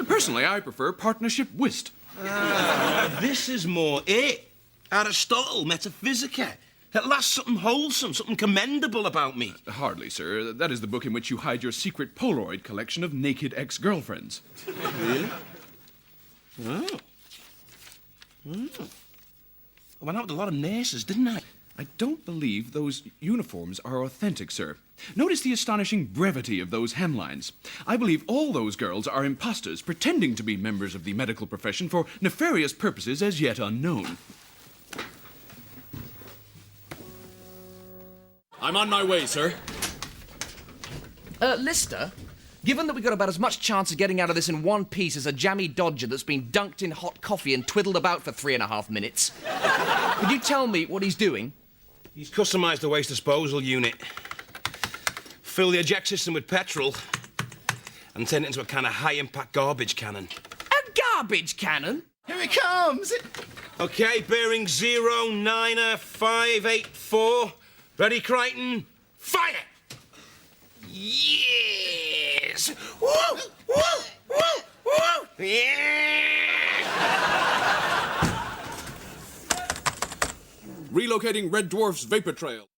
Personally, I prefer partnership whist. This is more it. Aristotle, Metaphysica. At last, something wholesome, something commendable about me. Hardly, sir. That is the book in which you hide your secret Polaroid collection of naked ex-girlfriends. Really? Oh. Oh. I went out with a lot of nurses, didn't I? I don't believe those uniforms are authentic, sir. Notice the astonishing brevity of those hemlines. I believe all those girls are imposters pretending to be members of the medical profession for nefarious purposes as yet unknown. I'm on my way, sir. Lister, given that we got about as much chance of getting out of this in one piece as a jammy dodger that's been dunked in hot coffee and twiddled about for 3.5 minutes, could you tell me what he's doing? He's customised the waste disposal unit. Fill the eject system with petrol and turn it into a kind of high-impact garbage cannon. A garbage cannon? Here he comes! OK, bearing 09584. Ready, Crichton? Fire! Yes! Woo! Woo! Woo! Woo! Yeah! Relocating Red Dwarf's vapor trail.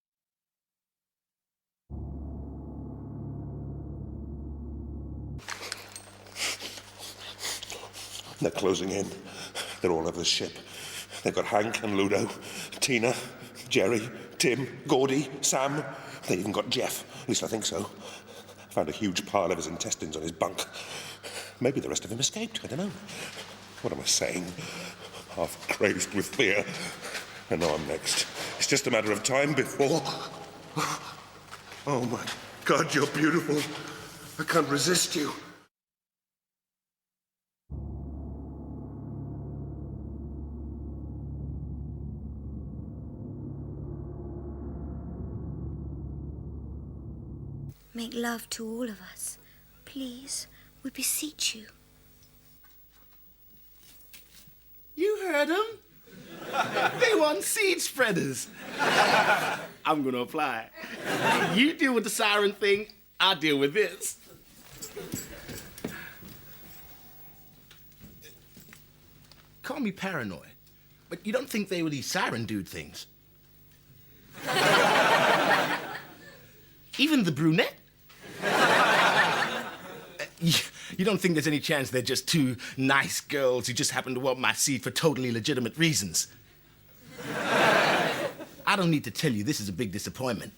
They're closing in. They're all over the ship. They've got Hank and Ludo, Tina, Jerry, Tim, Gordy, Sam. They even got Jeff. At least I think so. Found a huge pile of his intestines on his bunk. Maybe the rest of him escaped. I don't know. What am I saying? Half crazed with fear. I know I'm next. It's just a matter of time before... Oh, my God, you're beautiful. I can't resist you. Make love to all of us. Please, we beseech you. You heard them? They want seed spreaders. I'm gonna apply. You deal with the siren thing, I'll deal with this. Call me paranoid, but you don't think they were these siren dude things? Even the brunette? You don't think there's any chance they're just two nice girls who just happen to want my seed for totally legitimate reasons? I don't need to tell you this is a big disappointment.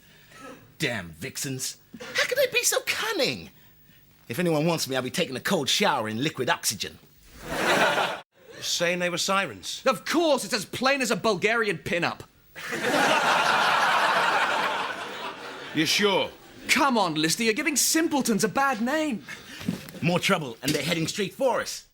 Damn vixens. How can they be so cunning? If anyone wants me, I'll be taking a cold shower in liquid oxygen. Saying they were sirens. Of course, it's as plain as a Bulgarian pin-up. You sure? Come on, Lister, you're giving simpletons a bad name. More trouble, and they're heading straight for us.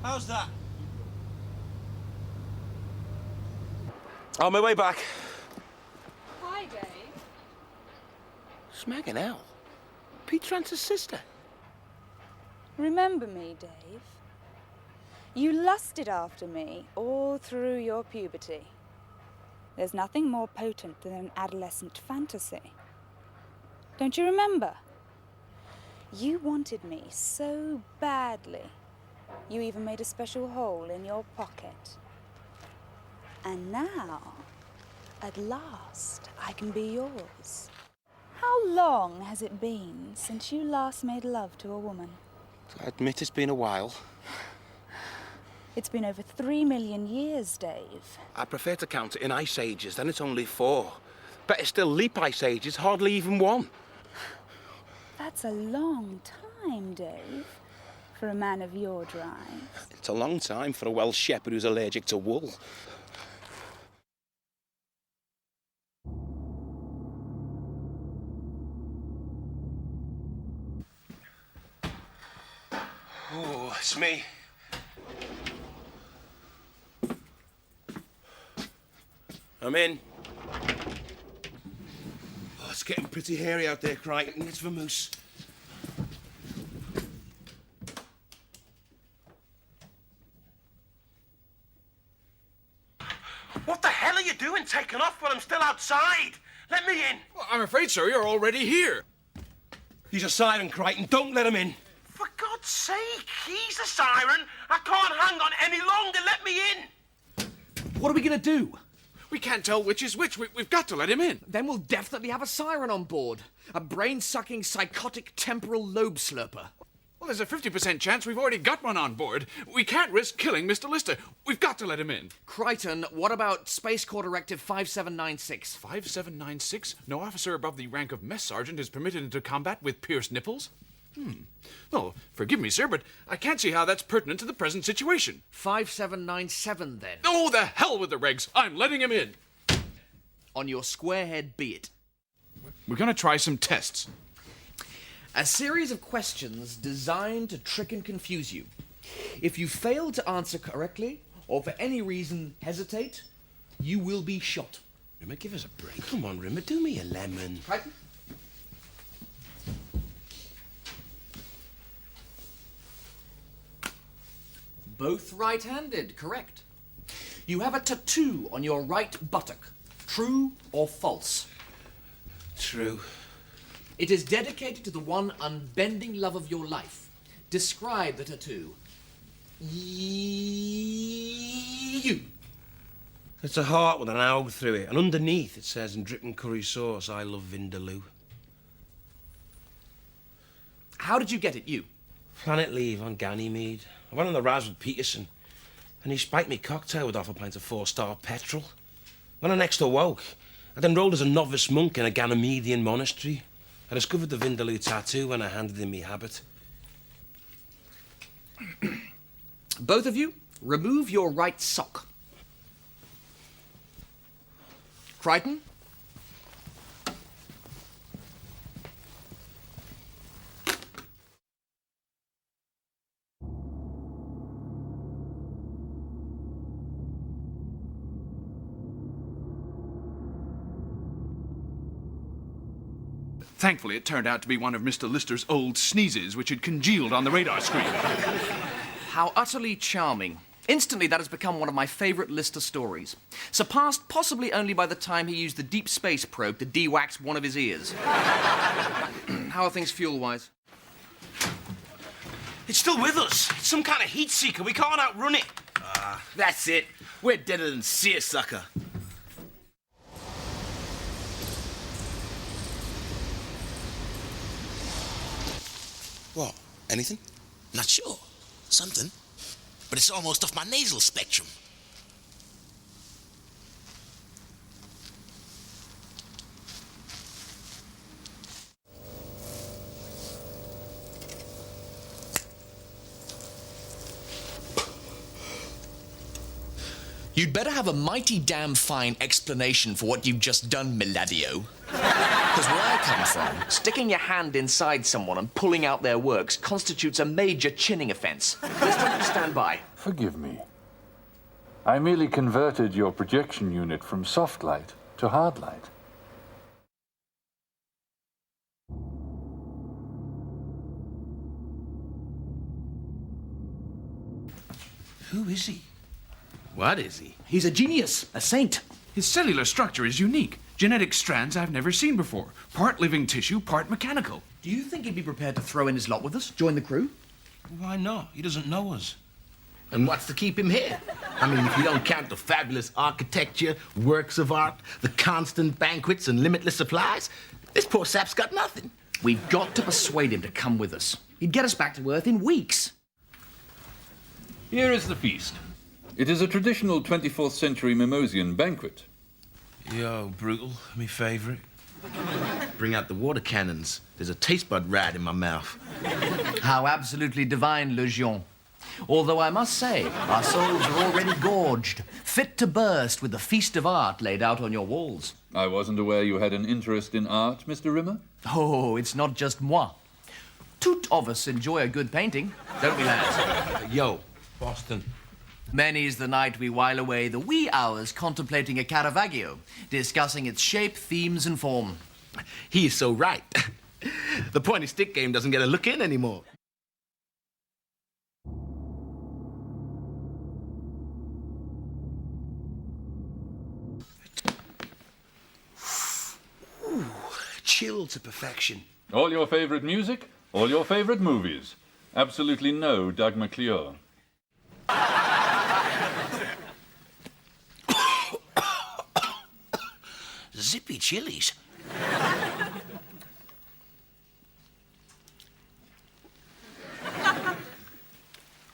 How's that? On my way back. Hi, Dave. Smacking hell. Pete Trance's sister. Remember me, Dave? You lusted after me all through your puberty. There's nothing more potent than an adolescent fantasy. Don't you remember? You wanted me so badly. You even made a special hole in your pocket. And now, at last, I can be yours. How long has it been since you last made love to a woman? I admit it's been a while. It's been over 3 million years, Dave. I prefer to count it in ice ages, then it's only 4. Better still leap ice ages, hardly even 1. That's a long time, Dave, for a man of your drive. It's a long time for a Welsh shepherd who's allergic to wool. Oh, it's me. I'm in. Getting pretty hairy out there, Crichton. It's vamoose. What the hell are you doing taking off while I'm still outside? Let me in. Well, I'm afraid, sir, you're already here. He's a siren, Crichton. Don't let him in. For God's sake, he's a siren. I can't hang on any longer. Let me in. What are we going to do? We can't tell which is which. We've got to let him in. Then we'll definitely have a siren on board. A brain-sucking, psychotic temporal lobe slurper. Well, there's a 50% chance we've already got one on board. We can't risk killing Mr. Lister. We've got to let him in. Crichton, what about Space Corps Directive 5796? 5796? No officer above the rank of mess sergeant is permitted into combat with pierced nipples? Well, forgive me, sir, but I can't see how that's pertinent to the present situation. 5797, then. Oh, the hell with the regs. I'm letting him in. On your square head be it. We're going to try some tests. A series of questions designed to trick and confuse you. If you fail to answer correctly, or for any reason hesitate, you will be shot. Rimmer, give us a break. Come on, Rimmer, do me a lemon. Crichton? Both right-handed, correct. You have a tattoo on your right buttock. True or false? True. It is dedicated to the one unbending love of your life. Describe the tattoo. You. It's a heart with an owl through it, and underneath it says in dripping curry sauce, I love Vindaloo. How did you get it, you? Planet Leave on Ganymede. I went on the Raz with Peterson, and he spiked me cocktail with half a pint of 4-star petrol. When I next awoke, I'd enrolled as a novice monk in a Ganymedian monastery. I discovered the Vindaloo tattoo when I handed in me habit. Both of you, remove your right sock. Crichton? Thankfully, it turned out to be one of Mr. Lister's old sneezes, which had congealed on the radar screen. How utterly charming. Instantly, that has become one of my favorite Lister stories. Surpassed possibly only by the time he used the deep space probe to de-wax one of his ears. How are things fuel-wise? It's still with us. It's some kind of heat seeker. We can't outrun it. That's it. We're deader than seersucker. What? Anything? Not sure. Something. But it's almost off my nasal spectrum. You'd better have a mighty damn fine explanation for what you've just done, Miladio. Because where I come from, Sticking your hand inside someone and pulling out their works constitutes a major chinning offence. Lister, stand by. Forgive me. I merely converted your projection unit from soft light to hard light. Who is he? What is he? He's a genius, a saint. His cellular structure is unique. Genetic strands I've never seen before. Part living tissue, part mechanical. Do you think he'd be prepared to throw in his lot with us, join the crew? Why not? He doesn't know us. And what's to keep him here? I mean, if you don't count the fabulous architecture, works of art, the constant banquets and limitless supplies, this poor sap's got nothing. We've got to persuade him to come with us. He'd get us back to Earth in weeks. Here is the feast. It is a traditional 24th century Mimosian banquet. Yo, brutal. Me favourite. Bring out the water cannons. There's a taste bud ride in my mouth. How absolutely divine, Le Gion. Although I must say, our souls are already gorged, fit to burst with the feast of art laid out on your walls. I wasn't aware you had an interest in art, Mr. Rimmer. Oh, it's not just moi. Tout of us enjoy a good painting, don't we, lads? Yo, Boston. Many's the night we while away the wee hours contemplating a Caravaggio, discussing its shape, themes, and form. He is so right. The pointy stick game doesn't get a look in anymore. Ooh, chill to perfection. All your favorite music, all your favorite movies. Absolutely no Doug McClure. Zippy chilies.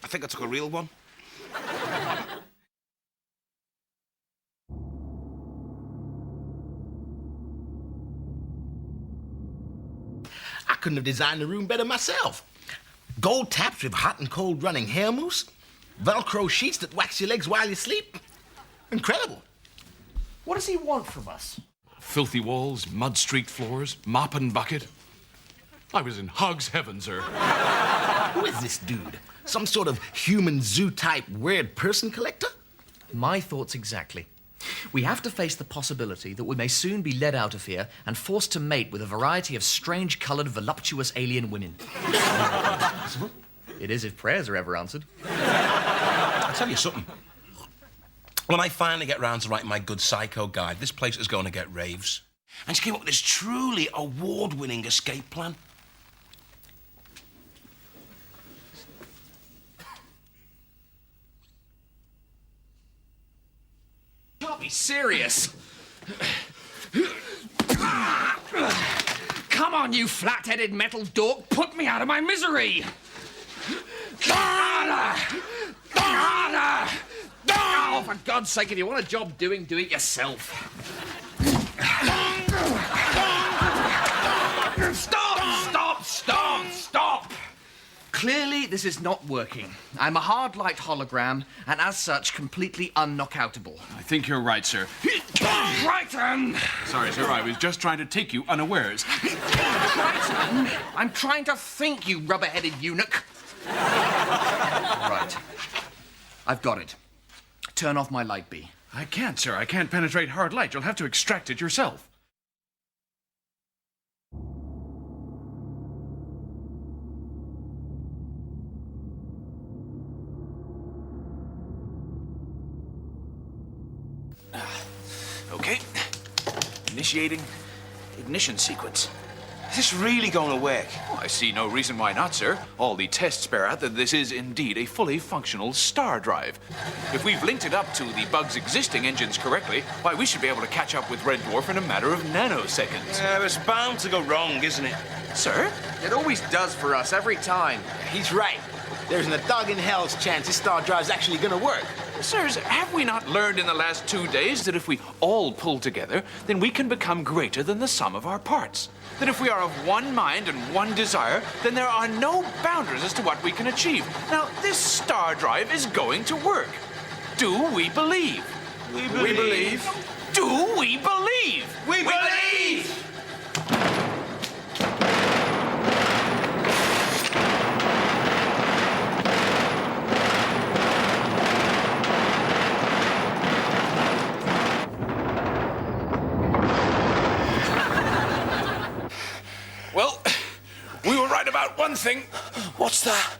I think I took a real one. I couldn't have designed the room better myself. Gold taps with hot and cold running hair mousse. Velcro sheets that wax your legs while you sleep. Incredible. What does he want from us? Filthy walls, mud-streaked floors, mop and bucket. I was in Hog's heaven, sir. Who is this dude? Some sort of human zoo-type weird person collector? My thoughts exactly. We have to face the possibility that we may soon be led out of here and forced to mate with a variety of strange-coloured, voluptuous alien women. It is if prayers are ever answered. I'll tell you something. When I finally get round to writing my Good Psycho guide, this place is going to get raves. And she came up with this truly award-winning escape plan. Can't be serious. Come on, you flat-headed metal dork. Put me out of my misery. Oh, for God's sake, if you want a job doing, do it yourself. Stop! Clearly, this is not working. I'm a hard-light hologram, and as such, completely unknockoutable. I think you're right, sir. Right, Sorry, sir, I was just trying to take you unawares. Right, I'm trying to think, you rubber-headed eunuch. Right. I've got it. Turn off my light bee. I can't, sir. I can't penetrate hard light. You'll have to extract it yourself. Okay. Initiating ignition sequence. Is this really going to work? Oh, I see no reason why not, sir. All the tests bear out that this is indeed a fully functional star drive. If we've linked it up to the bug's existing engines correctly, why, we should be able to catch up with Red Dwarf in a matter of nanoseconds. It's bound to go wrong, isn't it? Sir? It always does for us, every time. He's right. There isn't a dog in hell's chance this star drive's actually going to work. Sirs, have we not learned in the last 2 days that if we all pull together, then we can become greater than the sum of our parts? That if we are of one mind and one desire, then there are no boundaries as to what we can achieve. Now, this star drive is going to work. Do we believe? We believe. Do we believe? We believe! Well, we were right about one thing. What's that?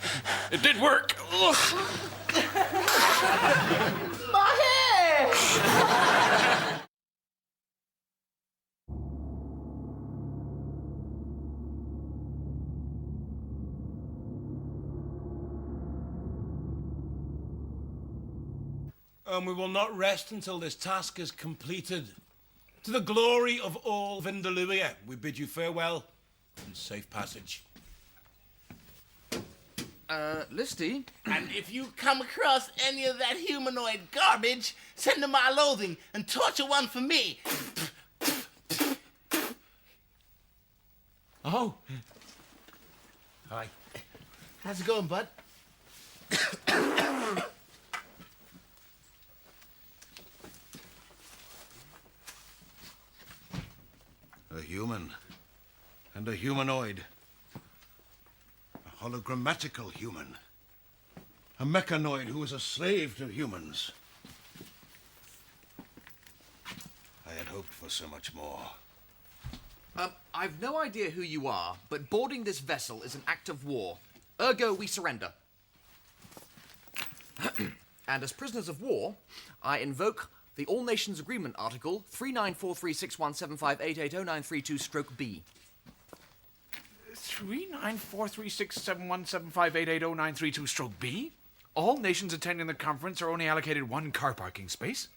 It did work. Ugh. My hair! And we will not rest until this task is completed. To the glory of all Vindaluvia, we bid you farewell and safe passage. Listy? And if you come across any of that humanoid garbage, send them my loathing and torture one for me. Oh. Hi. How's it going, bud? A human. And a humanoid. A hologrammatical human. A mechanoid who is a slave to humans. I had hoped for so much more. I've no idea who you are, but boarding this vessel is an act of war. Ergo, we surrender. And as prisoners of war, I invoke the All Nations Agreement Article 39436175880932-B. 39436717588093-B? All nations attending the conference are only allocated one car parking space?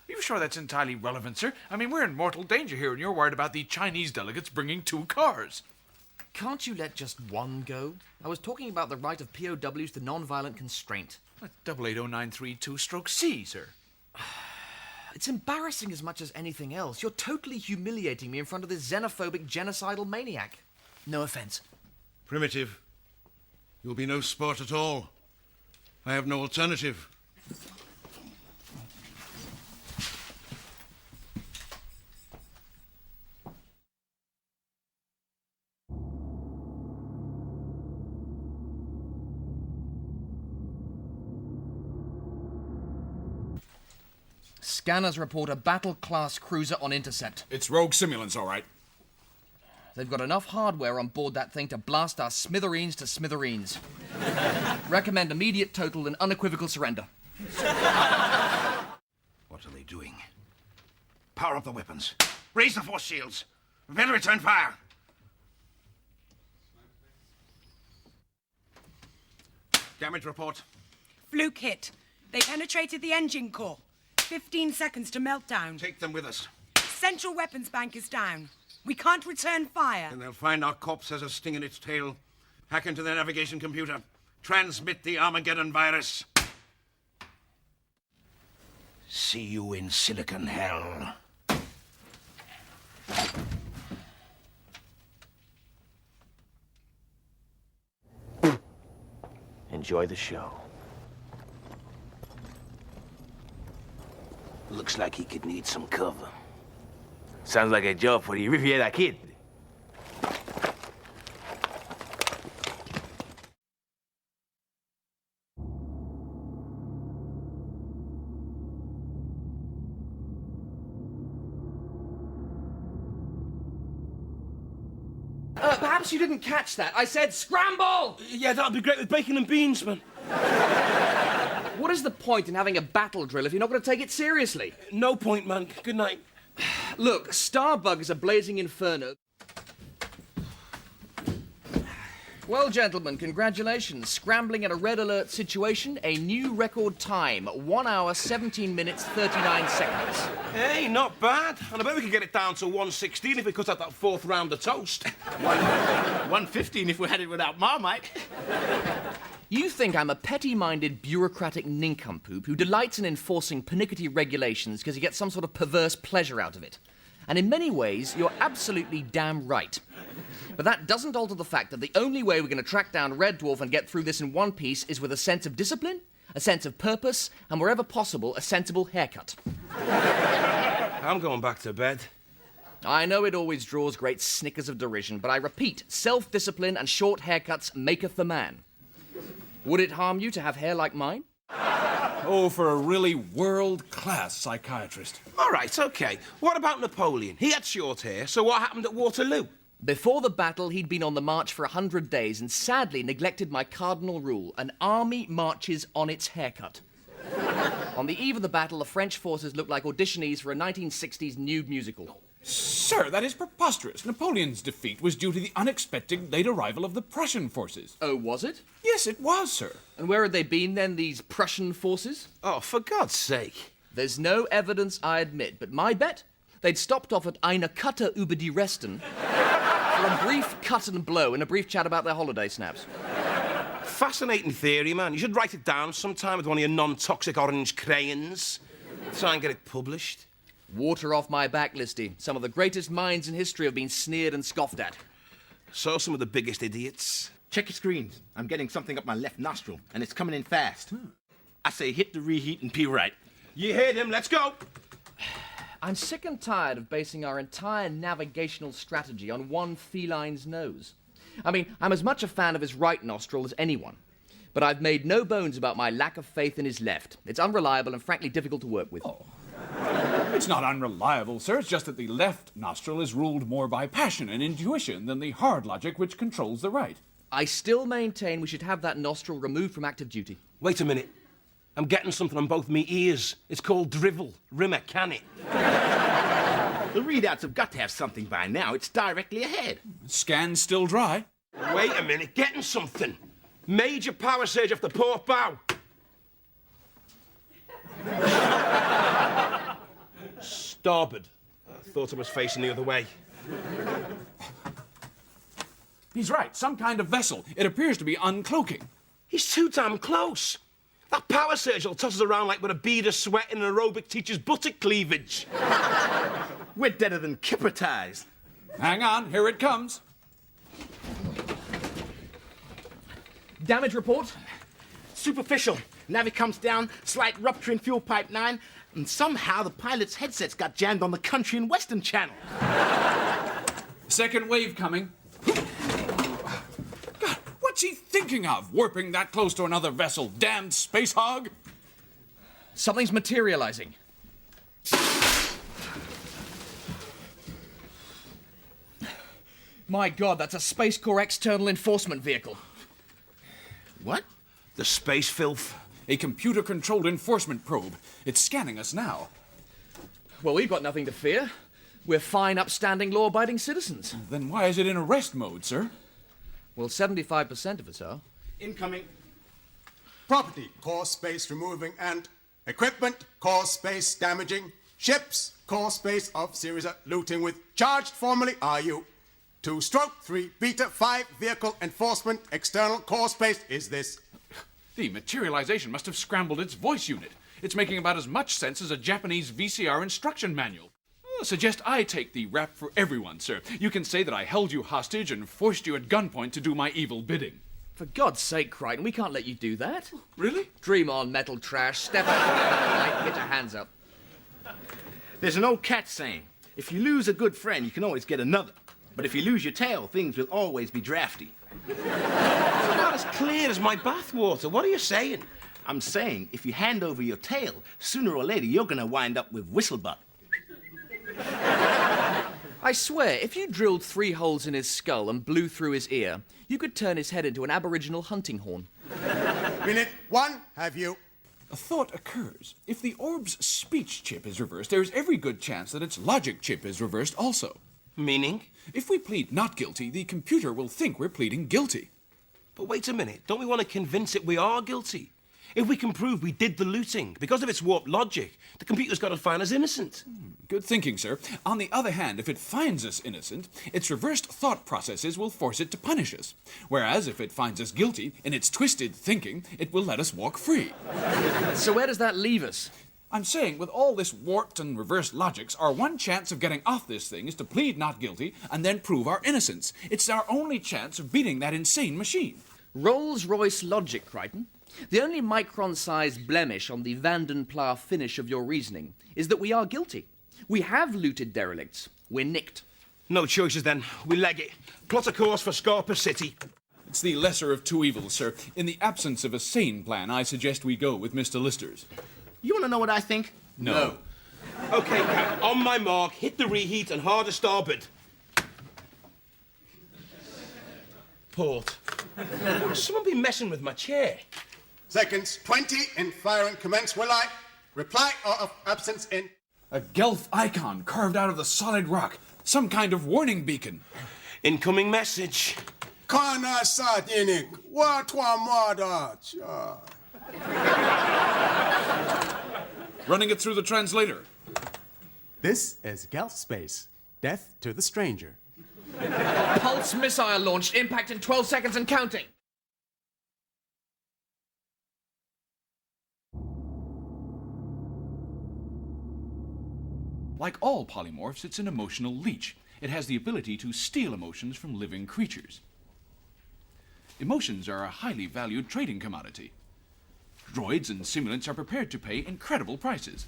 Are you sure that's entirely relevant, sir? I mean, we're in mortal danger here, and you're worried about the Chinese delegates bringing 2 cars. Can't you let just one go? I was talking about the right of POWs to non-violent constraint. That's 880932-C, sir. It's embarrassing as much as anything else. You're totally humiliating me in front of this xenophobic, genocidal maniac. No offense. Primitive. You'll be no sport at all. I have no alternative. Scanners report a battle-class cruiser on intercept. It's rogue simulants, all right. They've got enough hardware on board that thing to blast our smithereens to smithereens. Recommend immediate, total, and unequivocal surrender. What are they doing? Power up the weapons. Raise the force shields. Prepare to return fire. Damage report. Fluke hit. They penetrated the engine core. 15 seconds to meltdown. Take them with us. Central weapons bank is down. We can't return fire. Then they'll find our corpse has a sting in its tail. Hack into their navigation computer. Transmit the Armageddon virus. See you in Silicon Hell. Enjoy the show. Looks like he could need some cover. Sounds like a job for the Riviera Kid. Perhaps you didn't catch that. I said scramble! Yeah, that'll be great with bacon and beans, man. What is the point in having a battle drill if you're not going to take it seriously? No point, man. Good night. Look, Starbug is a blazing inferno. Well, gentlemen, congratulations. Scrambling at a red alert situation, a new record time. 1 hour, 17 minutes, 39 seconds. Hey, not bad. And I bet we could get it down to 1:16 if we cut out that 4th round of toast. 1:15 if we had it without Marmite. You think I'm a petty-minded, bureaucratic nincompoop who delights in enforcing pernickety regulations because he gets some sort of perverse pleasure out of it. And in many ways, you're absolutely damn right. But that doesn't alter the fact that the only way we're going to track down Red Dwarf and get through this in one piece is with a sense of discipline, a sense of purpose, and wherever possible, a sensible haircut. I'm going back to bed. I know it always draws great snickers of derision, but I repeat, self-discipline and short haircuts maketh the man. Would it harm you to have hair like mine? Oh, for a really world-class psychiatrist. All right, okay. What about Napoleon? He had short hair, so what happened at Waterloo? Before the battle, he'd been on the march for 100 days and sadly neglected my cardinal rule. An army marches on its haircut. On the eve of the battle, the French forces looked like auditionees for a 1960s nude musical. Sir, that is preposterous. Napoleon's defeat was due to the unexpected late arrival of the Prussian forces. Oh, was it? Yes, it was, sir. And where had they been then, these Prussian forces? Oh, for God's sake. There's no evidence, I admit, but my bet, they'd stopped off at Eine Kutte über die Resten for a brief cut and blow and a brief chat about their holiday snaps. Fascinating theory, man. You should write it down sometime with one of your non-toxic orange crayons. Try and get it published. Water off my back, Listy. Some of the greatest minds in history have been sneered and scoffed at. So some of the biggest idiots. Check your screens. I'm getting something up my left nostril, and it's coming in fast. I say hit the reheat and peel right. You heard him. Let's go. I'm sick and tired of basing our entire navigational strategy on one feline's nose. I mean, I'm as much a fan of his right nostril as anyone. But I've made no bones about my lack of faith in his left. It's unreliable and frankly difficult to work with. Oh. It's not unreliable, sir. It's just that the left nostril is ruled more by passion and intuition than the hard logic which controls the right. I still maintain we should have that nostril removed from active duty. Wait a minute. I'm getting something on both me ears. It's called drivel. Rimmer, can it? The readouts have got to have something by now. It's directly ahead. Scan's still dry. Wait a minute. Getting something. Major power surge off the port bow. Starboard. I thought I was facing the other way. He's right. Some kind of vessel. It appears to be uncloaking. He's too damn close. That power surge will toss us around like we're a bead of sweat in an aerobic teacher's buttock cleavage. We're deader than kipper ties. Hang on. Here it comes. Damage report? Superficial. Navi comes down, slight rupture in fuel pipe 9, and somehow the pilot's headsets got jammed on the country and western channel. Second wave coming. God, what's he thinking of? Warping that close to another vessel, damned space hog? Something's materializing. My God, that's a Space Corps external enforcement vehicle. What? The space filth. A computer-controlled enforcement probe. It's scanning us now. Well, we've got nothing to fear. We're fine, upstanding, law-abiding citizens. Then why is it in arrest mode, sir? Well, 75% of us are. Incoming. Property, core space removing and equipment, core space damaging. Ships, core space of series looting with charged formally RU. 2 stroke 3 beta 5 vehicle enforcement external core space is this. The materialization must have scrambled its voice unit. It's making about as much sense as a Japanese VCR instruction manual. Suggest I take the rap for everyone, sir. You can say that I held you hostage and forced you at gunpoint to do my evil bidding. For God's sake, Crichton, we can't let you do that. Really? Dream on, metal trash. Step out of the light, get your hands up. There's an old cat saying, if you lose a good friend, you can always get another. But if you lose your tail, things will always be drafty. It's not as clear as my bathwater. What are you saying? I'm saying, if you hand over your tail, sooner or later you're gonna wind up with Whistlebutt. I swear, if you drilled 3 holes in his skull and blew through his ear, you could turn his head into an aboriginal hunting horn. Minute 1, have you? A thought occurs. If the orb's speech chip is reversed, there's every good chance that its logic chip is reversed also. Meaning? If we plead not guilty, the computer will think we're pleading guilty. But wait a minute. Don't we want to convince it we are guilty? If we can prove we did the looting, because of its warped logic, the computer's got to find us innocent. Good thinking, sir. On the other hand, if it finds us innocent, its reversed thought processes will force it to punish us. Whereas if it finds us guilty, in its twisted thinking, it will let us walk free. So where does that leave us? I'm saying, with all this warped and reversed logics, our one chance of getting off this thing is to plead not guilty and then prove our innocence. It's our only chance of beating that insane machine. Rolls-Royce logic, Crichton. The only micron-sized blemish on the Vanden Pla finish of your reasoning is that we are guilty. We have looted derelicts. We're nicked. No choices then. We leg it. Plot a course for Scarpa City. It's the lesser of two evils, sir. In the absence of a sane plan, I suggest we go with Mr. Lister's. You want to know what I think? No. Okay, Cap. On my mark, hit the reheat and hard a starboard. Port. Someone be messing with my chair. Seconds 20 in fire and commence. Will I reply or of absence in? A Gelf icon carved out of the solid rock. Some kind of warning beacon. Incoming message. Kana Sardinik. What one more? Running it through the translator. This is Gelf Space. Death to the stranger. Pulse missile launched. Impact in 12 seconds and counting. Like all polymorphs, it's an emotional leech. It has the ability to steal emotions from living creatures. Emotions are a highly valued trading commodity. Droids and simulants are prepared to pay incredible prices.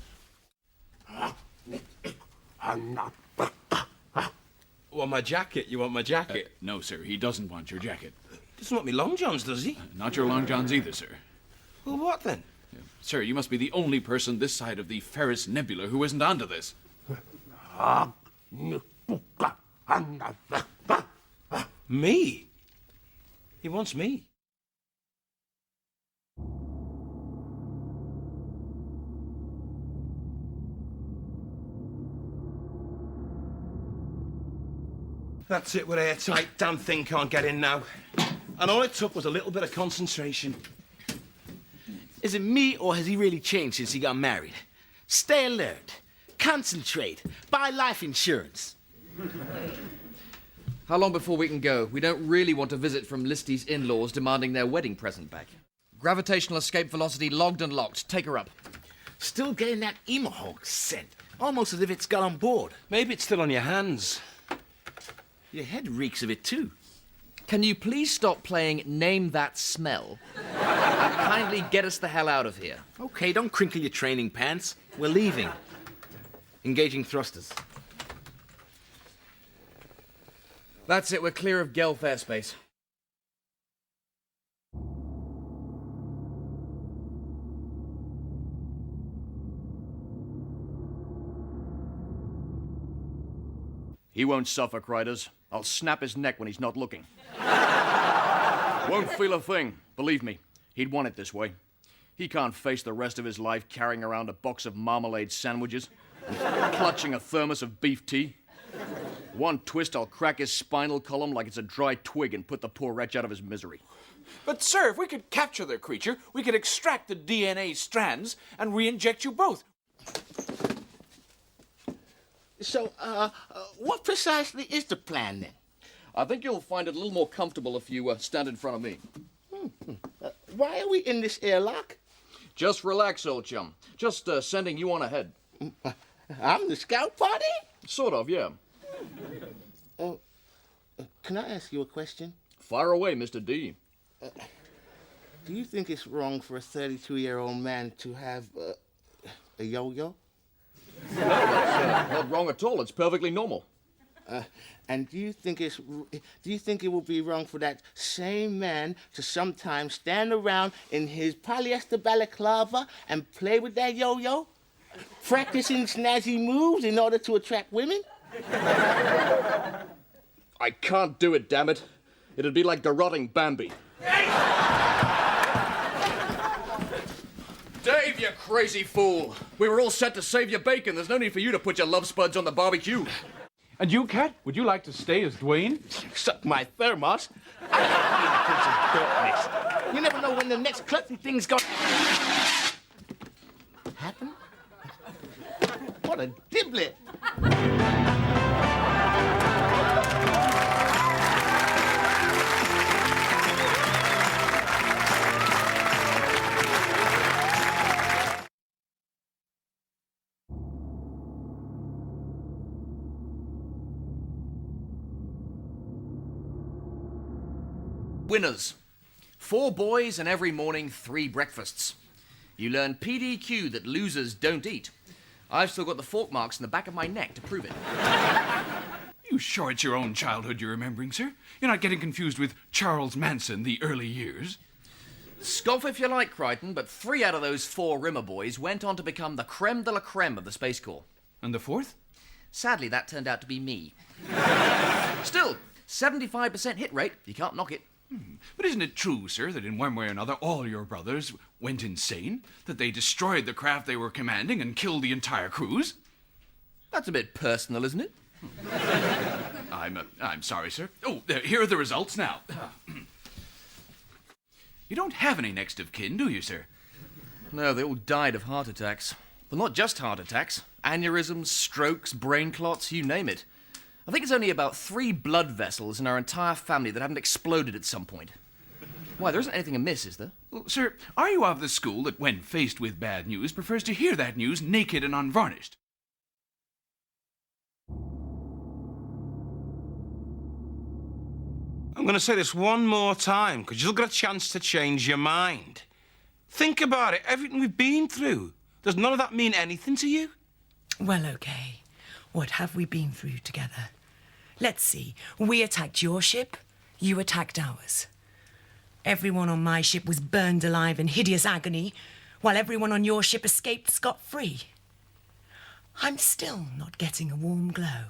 Want my jacket? You want my jacket? No, sir, he doesn't want your jacket. Doesn't want me long johns, does he? Not your long johns either, sir. Well, what then? Sir, you must be the only person this side of the Ferris Nebula who isn't onto this. Me? He wants me. That's it, we're airtight. Damn thing can't get in now. And all it took was a little bit of concentration. Is it me, or has he really changed since he got married? Stay alert. Concentrate. Buy life insurance. How long before we can go? We don't really want a visit from Listy's in-laws demanding their wedding present back. Gravitational escape velocity logged and locked. Take her up. Still getting that Emohawk scent. Almost as if it's got on board. Maybe it's still on your hands. Your head reeks of it, too. Can you please stop playing Name That Smell? And kindly get us the hell out of here. Okay, don't crinkle your training pants. We're leaving. Engaging thrusters. That's it, we're clear of Gelf airspace. He won't suffer, Criders. I'll snap his neck when he's not looking. Won't feel a thing, believe me. He'd want it this way. He can't face the rest of his life carrying around a box of marmalade sandwiches and clutching a thermos of beef tea. One twist, I'll crack his spinal column like it's a dry twig and put the poor wretch out of his misery. But, sir, if we could capture the creature, we could extract the DNA strands and re-inject you both. So, what precisely is the plan, then? I think you'll find it a little more comfortable if you stand in front of me. Why are we in this airlock? Just relax, old chum. Just sending you on ahead. I'm the scout party? Sort of, yeah. Can I ask you a question? Fire away, Mr. D. Do you think it's wrong for a 32-year-old man to have a yo-yo? No, that's not wrong at all. It's perfectly normal. And do you think it would be wrong for that same man to sometimes stand around in his polyester balaclava and play with that yo-yo, practicing snazzy moves in order to attract women? I can't do it, damn it. It'd be like garroting Bambi. Dave, you crazy fool. We were all set to save your bacon. There's no need for you to put your love spuds on the barbecue. And you, Cat, would you like to stay as Dwayne? Suck my thermos. I hate being a prince of darkness. You never know when the next clutzy thing's gonna happen. What a diblet. Winners. 4 boys and every morning 3 breakfasts. You learn PDQ that losers don't eat. I've still got the fork marks in the back of my neck to prove it. You sure it's your own childhood you're remembering, sir? You're not getting confused with Charles Manson, the early years? Scoff if you like, Crichton, but 3 out of those 4 Rimmer boys went on to become the creme de la creme of the Space Corps. And the 4th? Sadly, that turned out to be me. Still, 75% hit rate. You can't knock it. But isn't it true, sir, that in one way or another all your brothers went insane? That they destroyed the craft they were commanding and killed the entire crews? That's a bit personal, isn't it? I'm sorry, sir. Oh, here are the results now. You don't have any next of kin, do you, sir? No, they all died of heart attacks. Well, not just heart attacks. Aneurysms, strokes, brain clots, you name it. I think it's only about 3 blood vessels in our entire family that haven't exploded at some point. Why, there isn't anything amiss, is there? Well, sir, are you of the school that when faced with bad news prefers to hear that news naked and unvarnished? I'm going to say this one more time, because you'll get a chance to change your mind. Think about it, everything we've been through. Does none of that mean anything to you? Well, okay. What have we been through together? Let's see. We attacked your ship. You attacked ours. Everyone on my ship was burned alive in hideous agony. while everyone on your ship escaped scot-free. I'm still not getting a warm glow.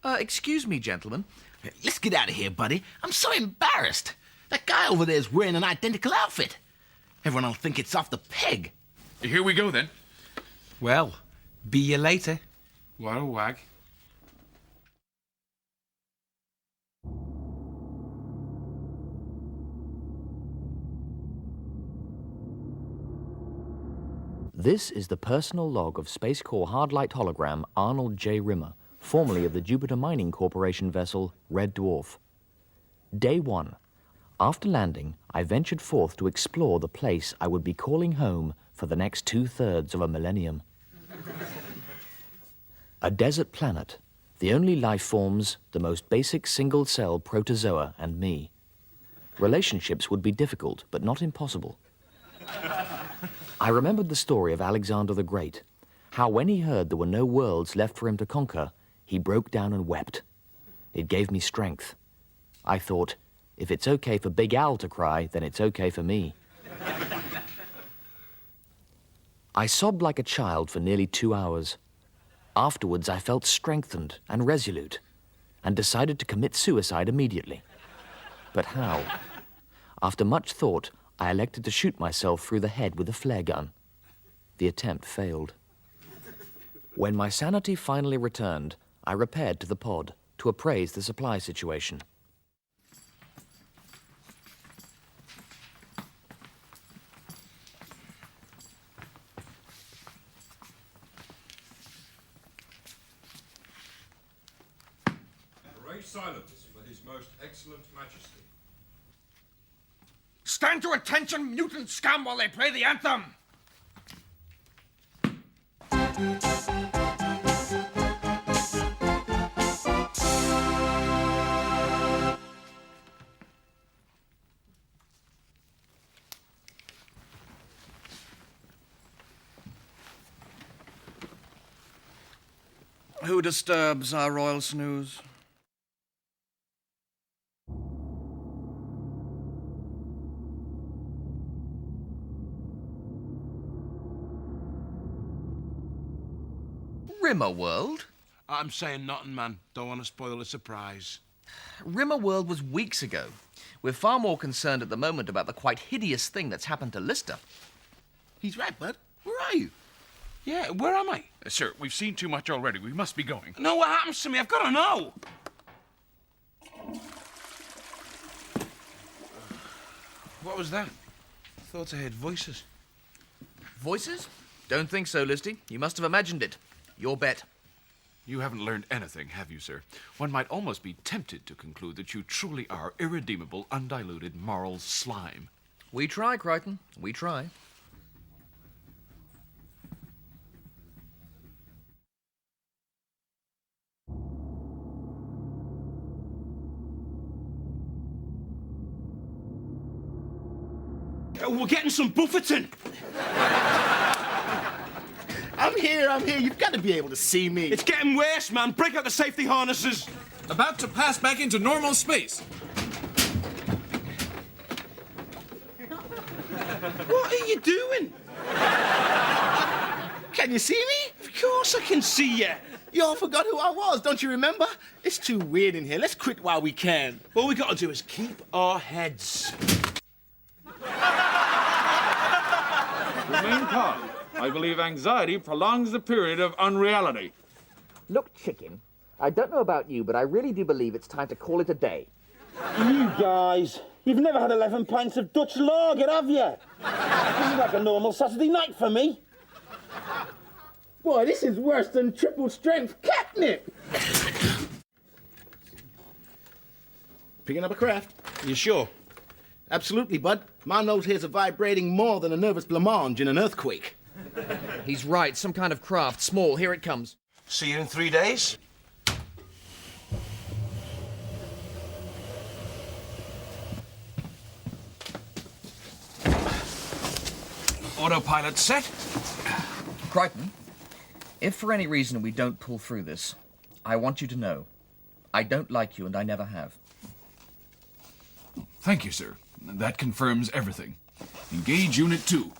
Excuse me, gentlemen. Let's get out of here, buddy. I'm so embarrassed. That guy over there is wearing an identical outfit. Everyone will think it's off the peg. Here we go, then. Well, be you later. What a wag. This is the personal log of Space Corps Hardlight hologram Arnold J. Rimmer, formerly of the Jupiter Mining Corporation vessel Red Dwarf. Day 1. After landing, I ventured forth to explore the place I would be calling home for the next 2/3 of a millennium. A desert planet, the only life forms, the most basic single-cell protozoa and me. Relationships would be difficult, but not impossible. I remembered the story of Alexander the Great, how when he heard there were no worlds left for him to conquer, he broke down and wept. It gave me strength. I thought, if it's okay for Big Al to cry, then it's okay for me. I sobbed like a child for nearly 2 hours. Afterwards, I felt strengthened and resolute, and decided to commit suicide immediately. But how? After much thought, I elected to shoot myself through the head with a flare gun. The attempt failed. When my sanity finally returned, I repaired to the pod to appraise the supply situation. Great silence for His Most Excellent Majesty. Stand to attention, mutant scum, while they play the anthem! Who disturbs our royal snooze? Rimmer World? I'm saying nothing, man. Don't want to spoil the surprise. Rimmer World was weeks ago. We're far more concerned at the moment about the quite hideous thing that's happened to Lister. He's right, bud. Where are you? Yeah, where am I? Sir, we've seen too much already. We must be going. No, what happens to me? I've got to know. What was that? Thought I heard voices. Voices? Don't think so, Listy. You must have imagined it. Your bet. You haven't learned anything, have you, sir? One might almost be tempted to conclude that you truly are irredeemable, undiluted moral slime. We try, Crichton. We try. We're getting some buffeting. I'm here. You've got to be able to see me. It's getting worse, man. Break out the safety harnesses. About to pass back into normal space. What are you doing? Can you see me? Of course I can see you. You all forgot who I was, don't you remember? It's too weird in here. Let's quit while we can. All we got to do is keep our heads. Remain calm. I believe anxiety prolongs the period of unreality. Look, chicken, I don't know about you, but I really do believe it's time to call it a day. You guys, you've never had 11 pints of Dutch lager, have you? This is like a normal Saturday night for me. Boy, this is worse than triple strength catnip. Picking up a craft. You sure? Absolutely, bud. My nose hairs are vibrating more than a nervous blancmange in an earthquake. He's right. Some kind of craft. Small. Here it comes. See you in 3 days. Autopilot set. Crichton, if for any reason we don't pull through this, I want you to know I don't like you and I never have. Thank you, sir. That confirms everything. Engage Unit 2.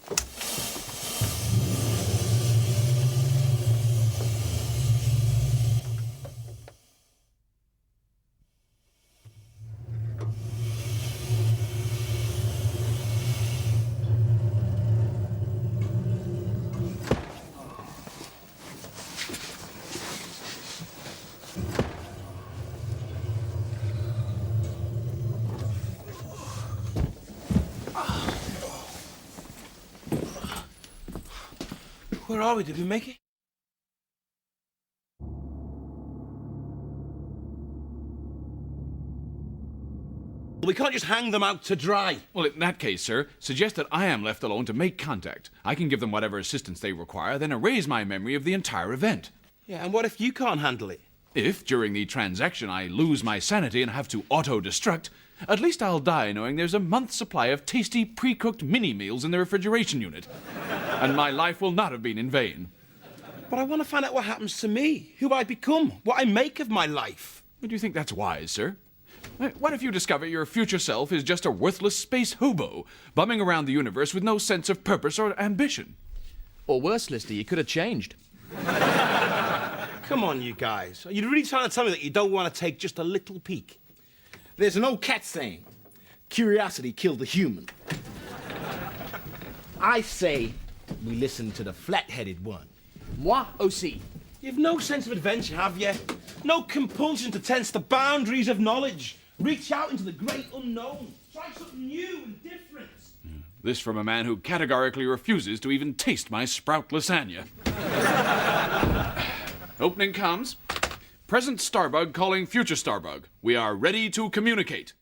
Where are we? Did we make it? We can't just hang them out to dry. Well, in that case, sir, suggest that I am left alone to make contact. I can give them whatever assistance they require, then erase my memory of the entire event. Yeah, and what if you can't handle it? If, during the transaction, I lose my sanity and have to auto-destruct, at least I'll die knowing there's a month's supply of tasty, pre-cooked mini-meals in the refrigeration unit. And my life will not have been in vain. But I want to find out what happens to me, who I become, what I make of my life. Do you think that's wise, sir? What if you discover your future self is just a worthless space hobo, bumming around the universe with no sense of purpose or ambition? Or worse, Lister, you could have changed. Come on, you guys. Are you really trying to tell me that you don't want to take just a little peek? There's an old cat saying, curiosity killed the human. I say we listen to the flat-headed one. Moi aussi. You've no sense of adventure, have you? No compulsion to test the boundaries of knowledge. Reach out into the great unknown. Try something new and different. This from a man who categorically refuses to even taste my sprout lasagna. Opening comms. Present Starbug calling future Starbug. We are ready to communicate.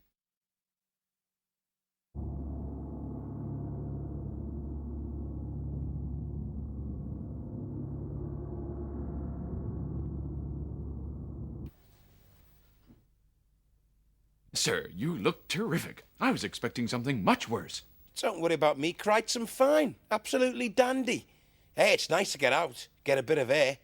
Sir, you look terrific. I was expecting something much worse. Don't worry about me, Crichton. I'm fine. Absolutely dandy. Hey, it's nice to get out, get a bit of air.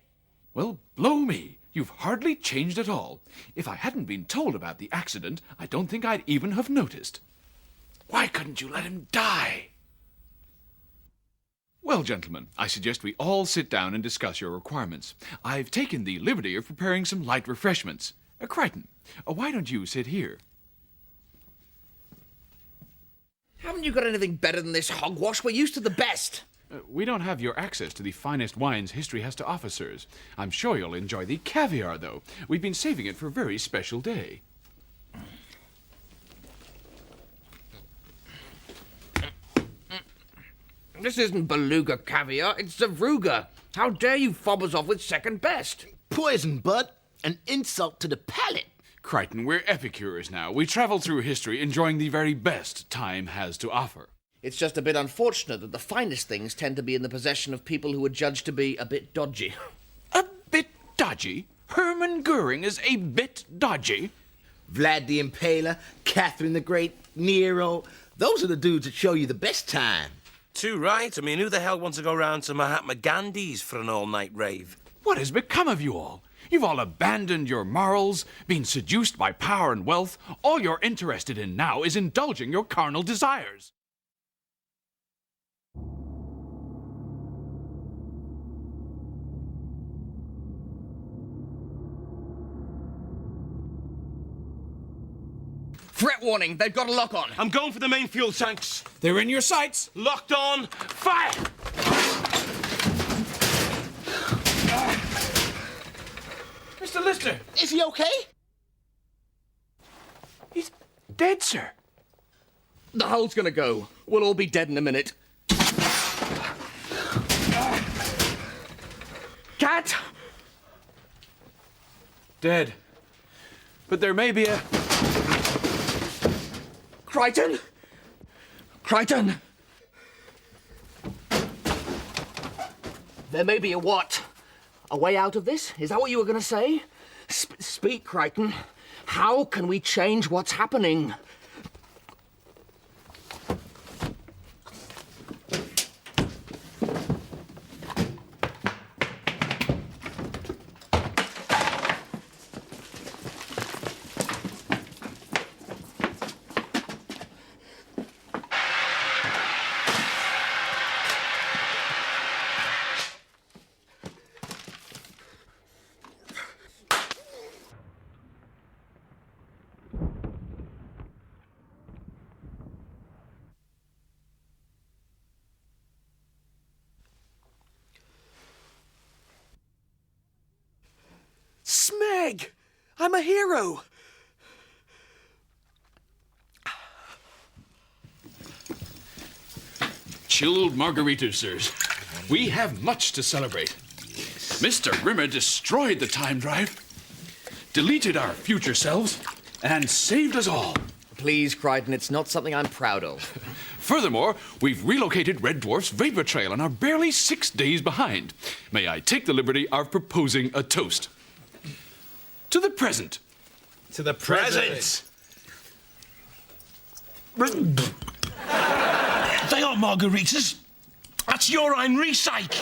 Well, blow me. You've hardly changed at all. If I hadn't been told about the accident, I don't think I'd even have noticed. Why couldn't you let him die? Well, gentlemen, I suggest we all sit down and discuss your requirements. I've taken the liberty of preparing some light refreshments. Crichton, why don't you sit here? Haven't you got anything better than this hogwash? We're used to the best. We don't have your access to the finest wines history has to offer, sirs. I'm sure you'll enjoy the caviar, though. We've been saving it for a very special day. This isn't beluga caviar, it's Zavruga. How dare you fob us off with second best? Poison, bud. An insult to the palate. Crichton, we're epicures now. We travel through history enjoying the very best time has to offer. It's just a bit unfortunate that the finest things tend to be in the possession of people who are judged to be a bit dodgy. A bit dodgy? Hermann Goering is a bit dodgy? Vlad the Impaler, Catherine the Great, Nero. Those are the dudes that show you the best time. Too right. I mean, who the hell wants to go round to Mahatma Gandhi's for an all-night rave? What has become of you all? You've all abandoned your morals, been seduced by power and wealth. All you're interested in now is indulging your carnal desires. Threat warning, they've got a lock on. I'm going for the main fuel tanks. They're in your sights. Locked on. Fire! Mr. Lister! Is he okay? He's dead, sir. The hull's gonna go. We'll all be dead in a minute. Cat! Dead. But there may be a... Crichton! Crichton! There may be a what? A way out of this? Is that what you were going to say? Speak, Crichton. How can we change what's happening? I'm a hero. Chilled margaritas, sirs. We have much to celebrate. Mr. Rimmer destroyed the time drive, deleted our future selves, and saved us all. Please, Crichton, it's not something I'm proud of. Furthermore, we've relocated Red Dwarf's vapor trail and are barely 6 days behind. May I take the liberty of proposing a toast? To the present. To the present. They are margaritas. That's urine recyc.